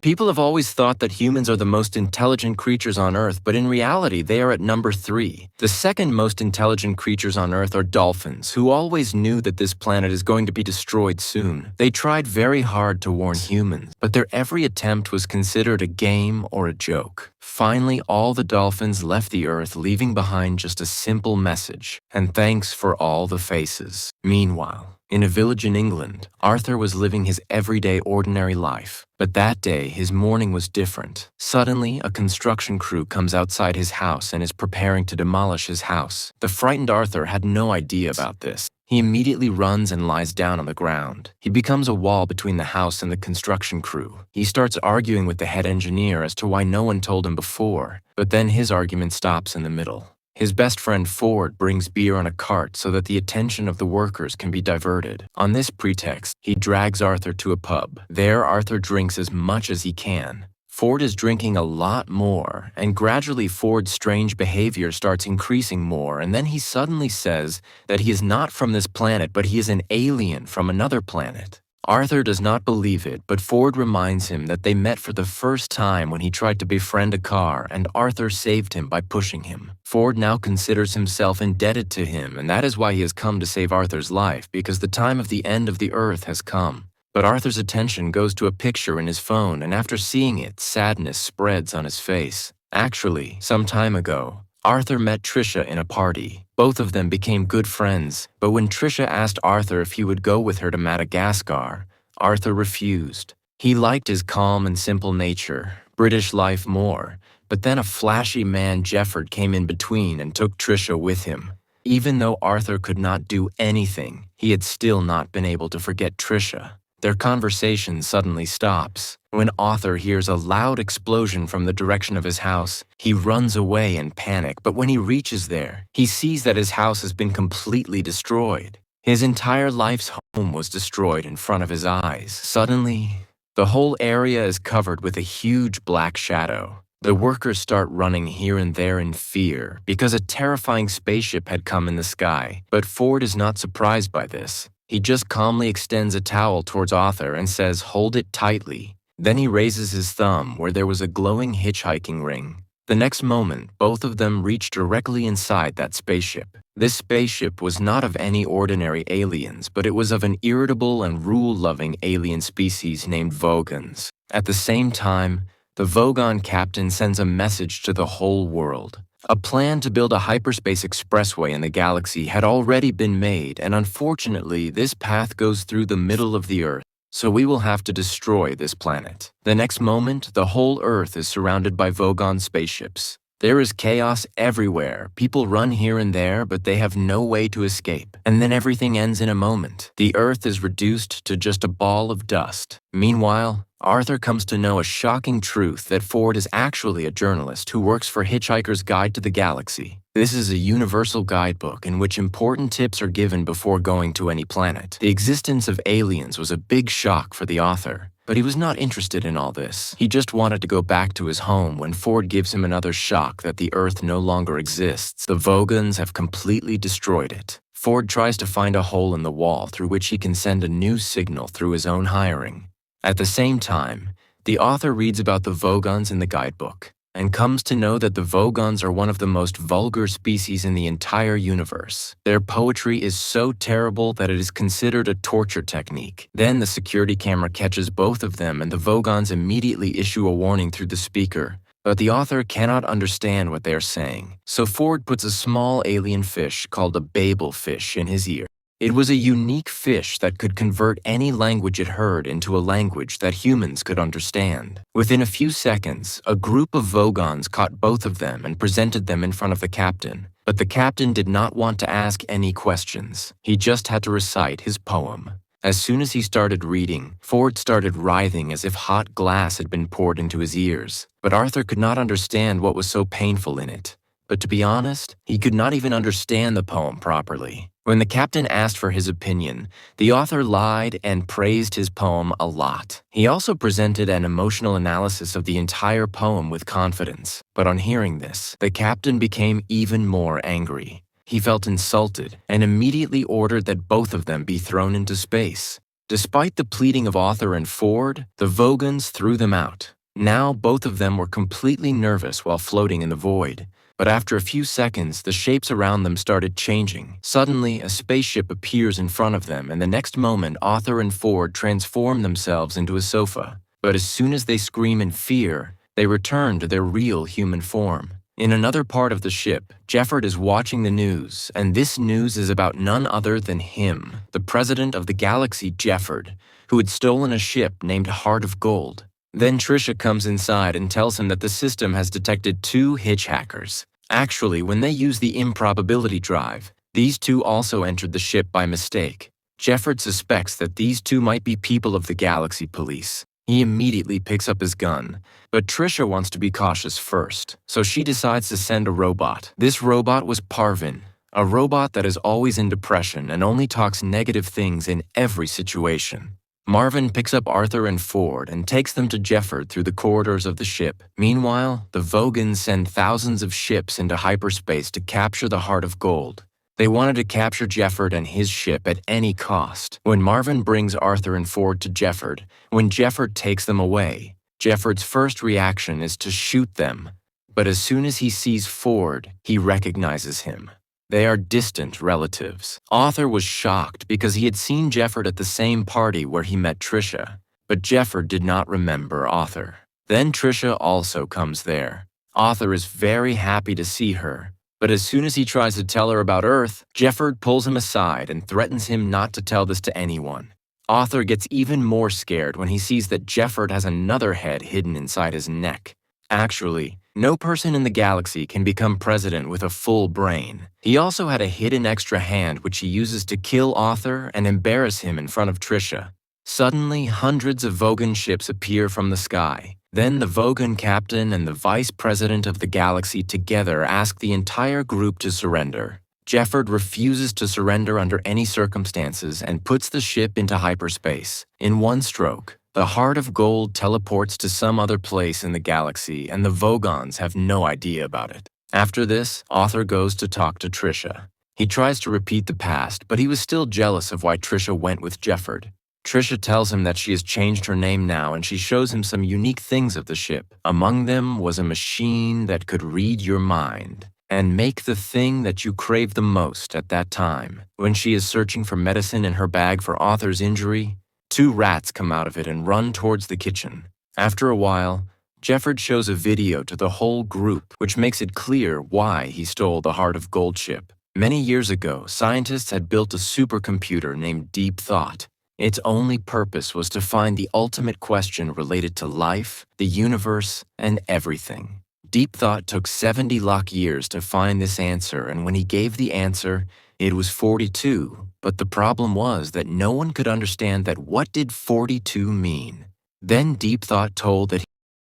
People have always thought that humans are the most intelligent creatures on Earth, but in reality, they are at number 3. The second most intelligent creatures on Earth are dolphins, who always knew that this planet is going to be destroyed soon. They tried very hard to warn humans, but their every attempt was considered a game or a joke. Finally, all the dolphins left the Earth, leaving behind just a simple message, and thanks for all the faces. Meanwhile, in a village in England, Arthur was living his everyday ordinary life. But that day, his morning was different. Suddenly, a construction crew comes outside his house and is preparing to demolish his house. The frightened Arthur had no idea about this. He immediately runs and lies down on the ground. He becomes a wall between the house and the construction crew. He starts arguing with the head engineer as to why no one told him before, but then his argument stops in the middle. His best friend Ford brings beer on a cart so that the attention of the workers can be diverted. On this pretext, he drags Arthur to a pub. There, Arthur drinks as much as he can. Ford is drinking a lot more, and gradually Ford's strange behavior starts increasing more, and then he suddenly says that he is not from this planet, but he is an alien from another planet. Arthur does not believe it, but Ford reminds him that they met for the first time when he tried to befriend a car, and Arthur saved him by pushing him. Ford now considers himself indebted to him, and that is why he has come to save Arthur's life, because the time of the end of the earth has come. But Arthur's attention goes to a picture in his phone, and after seeing it, sadness spreads on his face. Actually, some time ago, Arthur met Trisha in a party. Both of them became good friends, but when Trisha asked Arthur if he would go with her to Madagascar, Arthur refused. He liked his calm and simple nature, British life more, but then a flashy man Jefford came in between and took Trisha with him. Even though Arthur could not do anything, he had still not been able to forget Trisha. Their conversation suddenly stops. When Arthur hears a loud explosion from the direction of his house, he runs away in panic, but when he reaches there, he sees that his house has been completely destroyed. His entire life's home was destroyed in front of his eyes. Suddenly, the whole area is covered with a huge black shadow. The workers start running here and there in fear because a terrifying spaceship had come in the sky, but Ford is not surprised by this. He just calmly extends a towel towards Arthur and says, "Hold it tightly." Then he raises his thumb where there was a glowing hitchhiking ring. The next moment, both of them reach directly inside that spaceship. This spaceship was not of any ordinary aliens, but it was of an irritable and rule-loving alien species named Vogons. At the same time, the Vogon captain sends a message to the whole world. A plan to build a hyperspace expressway in the galaxy had already been made, and unfortunately, this path goes through the middle of the Earth, so we will have to destroy this planet. The next moment, the whole Earth is surrounded by Vogon spaceships. There is chaos everywhere. People run here and there, but they have no way to escape. And then everything ends in a moment. The Earth is reduced to just a ball of dust. Meanwhile, Arthur comes to know a shocking truth that Ford is actually a journalist who works for Hitchhiker's Guide to the Galaxy. This is a universal guidebook in which important tips are given before going to any planet. The existence of aliens was a big shock for the author, but he was not interested in all this. He just wanted to go back to his home when Ford gives him another shock that the Earth no longer exists. The Vogons have completely destroyed it. Ford tries to find a hole in the wall through which he can send a new signal through his own hiring. At the same time, the author reads about the Vogons in the guidebook and comes to know that the Vogons are one of the most vulgar species in the entire universe. Their poetry is so terrible that it is considered a torture technique. Then the security camera catches both of them and the Vogons immediately issue a warning through the speaker, but the author cannot understand what they are saying. So Ford puts a small alien fish called a Babel fish in his ear. It was a unique fish that could convert any language it heard into a language that humans could understand. Within a few seconds, a group of Vogons caught both of them and presented them in front of the captain. But the captain did not want to ask any questions. He just had to recite his poem. As soon as he started reading, Ford started writhing as if hot glass had been poured into his ears. But Arthur could not understand what was so painful in it. But to be honest, he could not even understand the poem properly. When the captain asked for his opinion, the author lied and praised his poem a lot. He also presented an emotional analysis of the entire poem with confidence. But on hearing this, the captain became even more angry. He felt insulted and immediately ordered that both of them be thrown into space. Despite the pleading of Arthur and Ford, the Vogons threw them out. Now both of them were completely nervous while floating in the void. But after a few seconds, the shapes around them started changing. Suddenly, a spaceship appears in front of them, and the next moment, Arthur and Ford transform themselves into a sofa. But as soon as they scream in fear, they return to their real human form. In another part of the ship, Jefford is watching the news, and this news is about none other than him, the president of the galaxy, Jefford, who had stolen a ship named Heart of Gold. Then Trisha comes inside and tells him that the system has detected 2 hitch hackers. Actually, when they used the improbability drive, these 2 also entered the ship by mistake. Jefford suspects that these 2 might be people of the Galaxy Police. He immediately picks up his gun, but Trisha wants to be cautious first, so she decides to send a robot. This robot was Parvin, a robot that is always in depression and only talks negative things in every situation. Marvin picks up Arthur and Ford and takes them to Jefford through the corridors of the ship. Meanwhile, the Vogons send thousands of ships into hyperspace to capture the Heart of Gold. They wanted to capture Jefford and his ship at any cost. When Marvin brings Arthur and Ford to Jefford, when Jefford takes them away, Jefford's first reaction is to shoot them. But as soon as he sees Ford, he recognizes him. They are distant relatives. Arthur was shocked because he had seen Jefford at the same party where he met Trisha, but Jefford did not remember Arthur. Then Trisha also comes there. Arthur is very happy to see her, but as soon as he tries to tell her about Earth, Jefford pulls him aside and threatens him not to tell this to anyone. Arthur gets even more scared when he sees that Jefford has another head hidden inside his neck. Actually, no person in the galaxy can become president with a full brain. He also had a hidden extra hand which he uses to kill Arthur and embarrass him in front of Trisha. Suddenly, hundreds of Vogon ships appear from the sky. Then the Vogon captain and the vice president of the galaxy together ask the entire group to surrender. Jefford refuses to surrender under any circumstances and puts the ship into hyperspace. In one stroke, the Heart of Gold teleports to some other place in the galaxy, and the Vogons have no idea about it. After this, Arthur goes to talk to Trisha. He tries to repeat the past, but he was still jealous of why Trisha went with Jefford. Trisha tells him that she has changed her name now, and she shows him some unique things of the ship. Among them was a machine that could read your mind and make the thing that you crave the most at that time. When she is searching for medicine in her bag for Arthur's injury, 2 rats come out of it and run towards the kitchen. After a while, Jefford shows a video to the whole group, which makes it clear why he stole the Heart of Gold ship. Many years ago, scientists had built a supercomputer named Deep Thought. Its only purpose was to find the ultimate question related to life, the universe, and everything. Deep Thought took 70 Locke years to find this answer, and when he gave the answer, it was 42. But the problem was that no one could understand that what did 42 mean. Then Deep Thought told that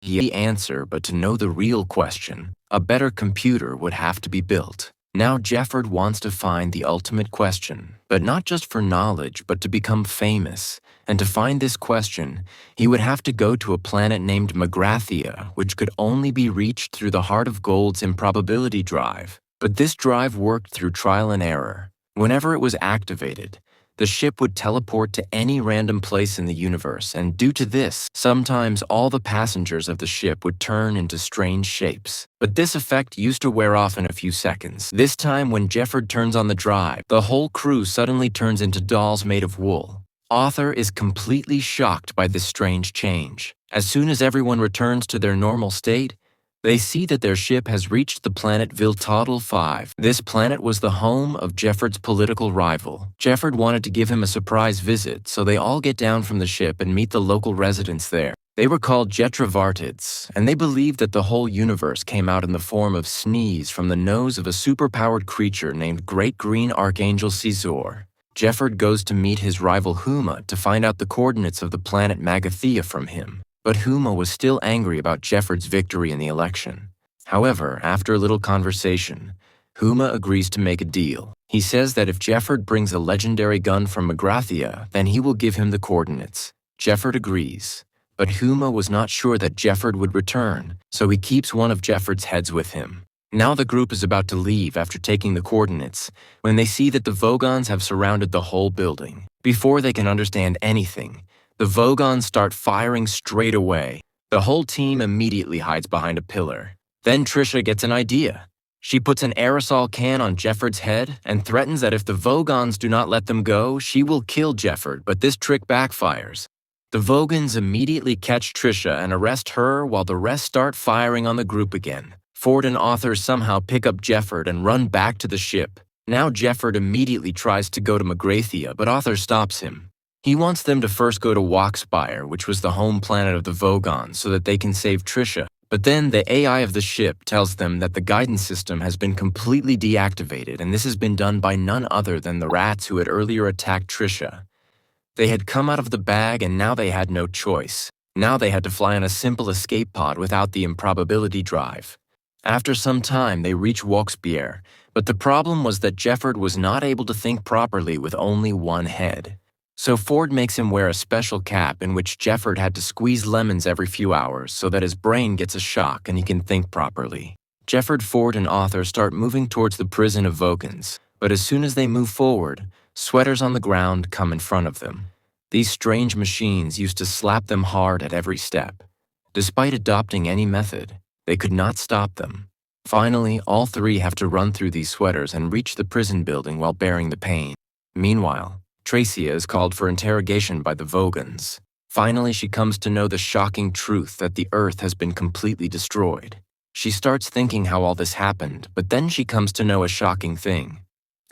he had the answer, but to know the real question, a better computer would have to be built. Now Jefford wants to find the ultimate question, but not just for knowledge, but to become famous. And to find this question, he would have to go to a planet named Magrathia, which could only be reached through the Heart of Gold's improbability drive. But this drive worked through trial and error. Whenever it was activated, the ship would teleport to any random place in the universe, and due to this, sometimes all the passengers of the ship would turn into strange shapes. But this effect used to wear off in a few seconds. This time, when Jefford turns on the drive, the whole crew suddenly turns into dolls made of wool. Arthur is completely shocked by this strange change. As soon as everyone returns to their normal state, they see that their ship has reached the planet Viltadal 5. This planet was the home of Jefford's political rival. Jefford wanted to give him a surprise visit, so they all get down from the ship and meet the local residents there. They were called Jetravartids, and they believed that the whole universe came out in the form of sneeze from the nose of a superpowered creature named Great Green Archangel Caesar. Jefford goes to meet his rival Huma to find out the coordinates of the planet Magathea from him. But Huma was still angry about Jefford's victory in the election. However, after a little conversation, Huma agrees to make a deal. He says that if Jefford brings a legendary gun from Magrathea, then he will give him the coordinates. Jefford agrees, but Huma was not sure that Jefford would return, so he keeps one of Jefford's heads with him. Now the group is about to leave after taking the coordinates, when they see that the Vogons have surrounded the whole building. Before they can understand anything, the Vogons start firing straight away. The whole team immediately hides behind a pillar. Then Trisha gets an idea. She puts an aerosol can on Jefford's head and threatens that if the Vogons do not let them go, she will kill Jefford, but this trick backfires. The Vogons immediately catch Trisha and arrest her while the rest start firing on the group again. Ford and Arthur somehow pick up Jefford and run back to the ship. Now Jefford immediately tries to go to Magrathea, but Arthur stops him. He wants them to first go to Walkspire, which was the home planet of the Vogons, so that they can save Trisha. But then the AI of the ship tells them that the guidance system has been completely deactivated, and this has been done by none other than the rats who had earlier attacked Trisha. They had come out of the bag and now they had no choice. Now they had to fly on a simple escape pod without the improbability drive. After some time, they reach Walkspire, but the problem was that Jefford was not able to think properly with only one head. So Ford makes him wear a special cap in which Jefford had to squeeze lemons every few hours so that his brain gets a shock and he can think properly. Jefford, Ford, and Arthur start moving towards the prison of Vogons, but as soon as they move forward, sweaters on the ground come in front of them. These strange machines used to slap them hard at every step. Despite adopting any method, they could not stop them. Finally, all three have to run through these sweaters and reach the prison building while bearing the pain. Meanwhile, Tracia is called for interrogation by the Vogons. Finally, she comes to know the shocking truth that the Earth has been completely destroyed. She starts thinking how all this happened, but then she comes to know a shocking thing.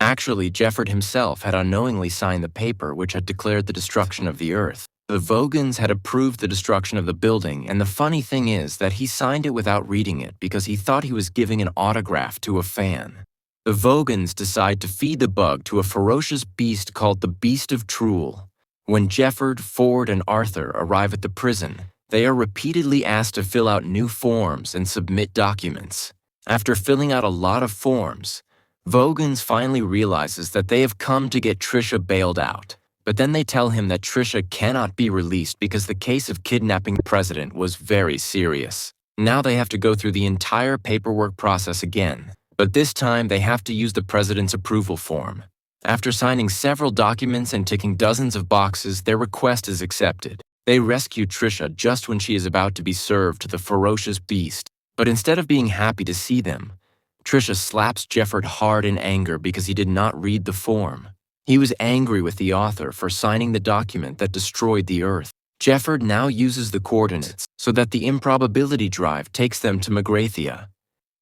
Actually, Jefford himself had unknowingly signed the paper which had declared the destruction of the Earth. The Vogons had approved the destruction of the building, and the funny thing is that he signed it without reading it because he thought he was giving an autograph to a fan. The Vogons decide to feed the bug to a ferocious beast called the Beast of Trool. When Jefford, Ford, and Arthur arrive at the prison, they are repeatedly asked to fill out new forms and submit documents. After filling out a lot of forms, Vogons finally realizes that they have come to get Trisha bailed out. But then they tell him that Trisha cannot be released because the case of kidnapping the president was very serious. Now they have to go through the entire paperwork process again, but this time they have to use the president's approval form. After signing several documents and ticking dozens of boxes, their request is accepted. They rescue Trisha just when she is about to be served to the ferocious beast. But instead of being happy to see them, Trisha slaps Jefford hard in anger because he did not read the form. He was angry with the author for signing the document that destroyed the Earth. Jefford now uses the coordinates so that the improbability drive takes them to Magrathea.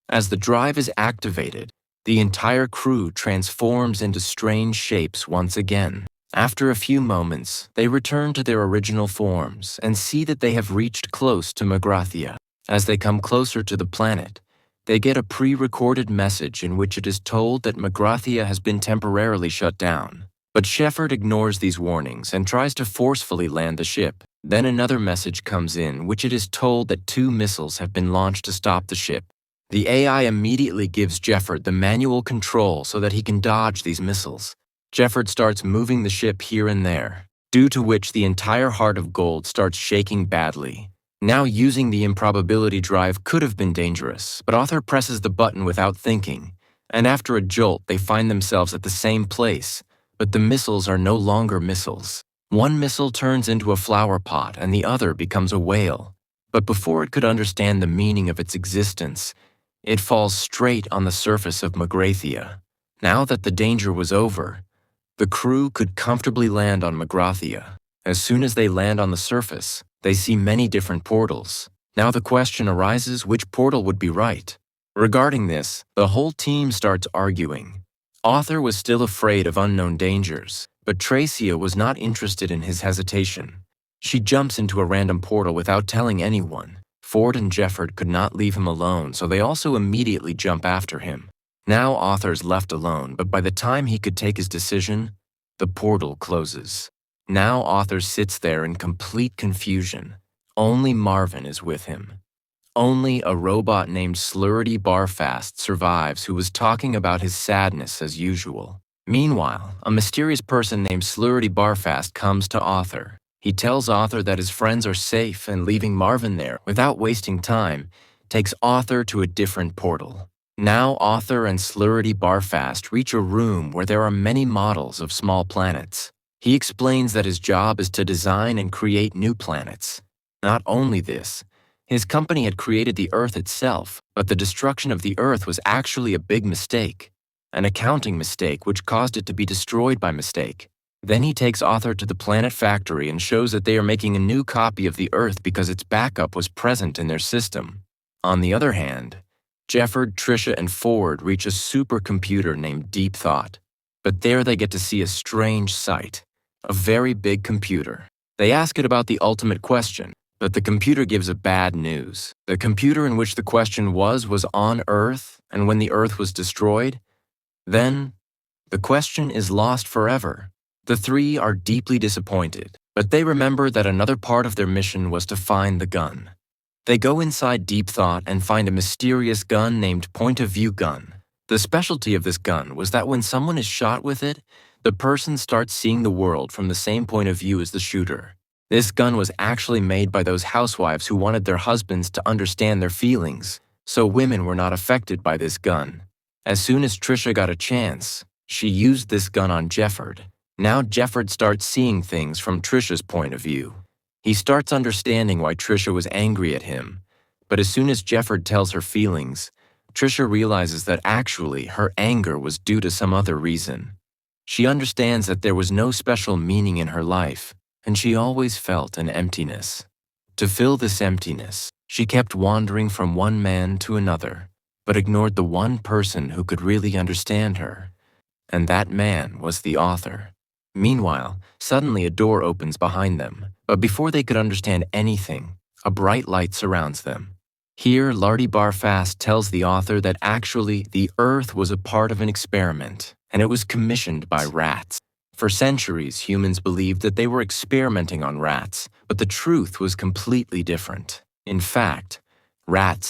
As the drive is activated, the entire crew transforms into strange shapes once again. After a few moments, they return to their original forms and see that they have reached close to Magrathea. As they come closer to the planet, they get a pre-recorded message in which it is told that Magrathea has been temporarily shut down. But Jefford ignores these warnings and tries to forcefully land the ship. Then another message comes in which it is told that 2 missiles have been launched to stop the ship. The AI immediately gives Jefford the manual control so that he can dodge these missiles. Jefford starts moving the ship here and there, due to which the entire Heart of Gold starts shaking badly. Now using the improbability drive could have been dangerous, but Arthur presses the button without thinking, and after a jolt they find themselves at the same place, but the missiles are no longer missiles. One missile turns into a flower pot and the other becomes a whale. But before it could understand the meaning of its existence, it falls straight on the surface of Magrathea. Now that the danger was over, the crew could comfortably land on Magrathea. As soon as they land on the surface, they see many different portals. Now the question arises which portal would be right. Regarding this, the whole team starts arguing. Arthur was still afraid of unknown dangers, but Tracia was not interested in his hesitation. She jumps into a random portal without telling anyone. Ford and Jefford could not leave him alone, so they also immediately jump after him. Now Arthur's left alone, but by the time he could take his decision, the portal closes. Now Arthur sits there in complete confusion. Only Marvin is with him. Only a robot named Slurity Barfast survives who was talking about his sadness as usual. Meanwhile, a mysterious person named Slurity Barfast comes to Arthur. He tells Arthur that his friends are safe and leaving Marvin there without wasting time takes Arthur to a different portal. Now Arthur and Slurity Barfast reach a room where there are many models of small planets. He explains that his job is to design and create new planets. Not only this, his company had created the Earth itself, but the destruction of the Earth was actually a big mistake, an accounting mistake which caused it to be destroyed by mistake. Then he takes Arthur to the planet factory and shows that they are making a new copy of the Earth because its backup was present in their system. On the other hand, Jefford, Trisha, and Ford reach a supercomputer named Deep Thought. But there they get to see a strange sight, a very big computer. They ask it about the ultimate question, but the computer gives a bad news. The computer in which the question was on Earth, and when the Earth was destroyed, then the question is lost forever. The three are deeply disappointed, but they remember that another part of their mission was to find the gun. They go inside Deep Thought and find a mysterious gun named Point of View gun. The specialty of this gun was that when someone is shot with it, the person starts seeing the world from the same point of view as the shooter. This gun was actually made by those housewives who wanted their husbands to understand their feelings, so women were not affected by this gun. As soon as Trisha got a chance, she used this gun on Jefford. Now Jefford starts seeing things from Trisha's point of view. He starts understanding why Trisha was angry at him, but as soon as Jefford tells her feelings, Trisha realizes that actually her anger was due to some other reason. She understands that there was no special meaning in her life, and she always felt an emptiness. To fill this emptiness, she kept wandering from one man to another, but ignored the one person who could really understand her, and that man was the author. Meanwhile, suddenly a door opens behind them, but before they could understand anything, a bright light surrounds them. Here, Lardy Barfast tells the author that actually the Earth was a part of an experiment, and it was commissioned by rats. For centuries, humans believed that they were experimenting on rats, but the truth was completely different. In fact,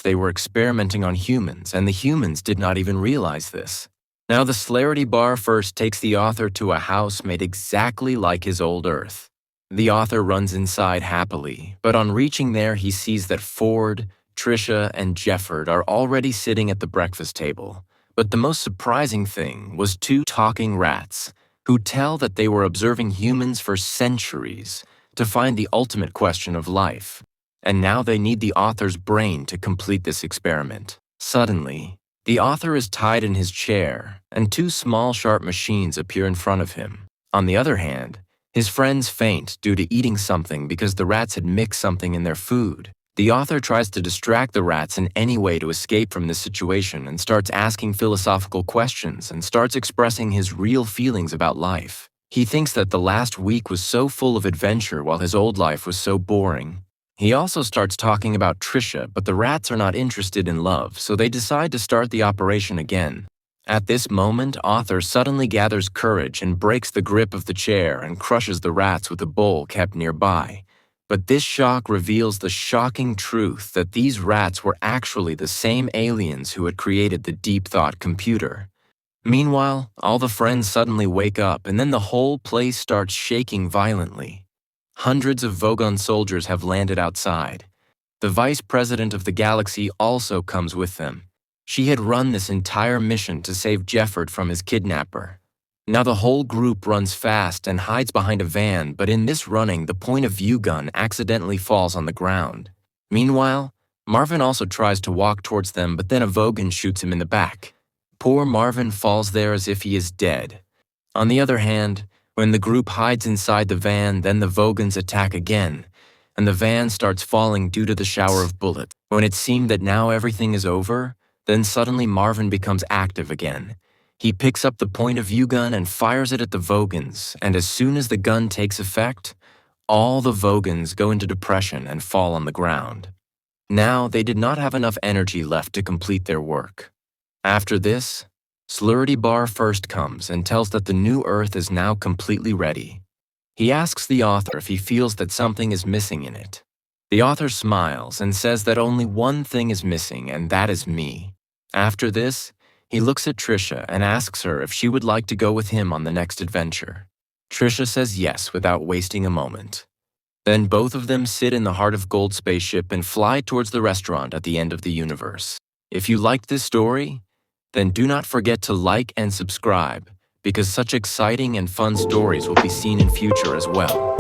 they were experimenting on humans, and the humans did not even realize this. Now the Slarity Bar first takes the author to a house made exactly like his old Earth. The author runs inside happily, but on reaching there he sees that Ford, Trisha, and Jefford are already sitting at the breakfast table. But the most surprising thing was two talking rats, who tell that they were observing humans for centuries to find the ultimate question of life. And now they need the author's brain to complete this experiment. Suddenly, the author is tied in his chair, and two small sharp machines appear in front of him. On the other hand, his friends faint due to eating something because the rats had mixed something in their food. The author tries to distract the rats in any way to escape from this situation and starts asking philosophical questions and starts expressing his real feelings about life. He thinks that the last week was so full of adventure while his old life was so boring. He also starts talking about Trisha, but the rats are not interested in love, so they decide to start the operation again. At this moment, Arthur suddenly gathers courage and breaks the grip of the chair and crushes the rats with a bowl kept nearby. But this shock reveals the shocking truth that these rats were actually the same aliens who had created the Deep Thought computer. Meanwhile, all the friends suddenly wake up and then the whole place starts shaking violently. Hundreds of Vogon soldiers have landed outside. The vice president of the galaxy also comes with them. She had run this entire mission to save Jefford from his kidnapper. Now the whole group runs fast and hides behind a van, but in this running, the point of view gun accidentally falls on the ground. Meanwhile, Marvin also tries to walk towards them, but then a Vogon shoots him in the back. Poor Marvin falls there as if he is dead. On the other hand, when the group hides inside the van, then the Vogons attack again, and the van starts falling due to the shower of bullets. When it seemed that now everything is over, then suddenly Marvin becomes active again. He picks up the point of view gun and fires it at the Vogons, and as soon as the gun takes effect, all the Vogons go into depression and fall on the ground. Now they did not have enough energy left to complete their work. After this, Slurity Bar first comes and tells that the new Earth is now completely ready. He asks the author if he feels that something is missing in it. The author smiles and says that only one thing is missing, and that is me. After this, he looks at Trisha and asks her if she would like to go with him on the next adventure. Trisha says yes without wasting a moment. Then both of them sit in the Heart of Gold spaceship and fly towards the restaurant at the end of the universe. If you liked this story, then do not forget to like and subscribe. because such exciting and fun stories will be seen in future as well.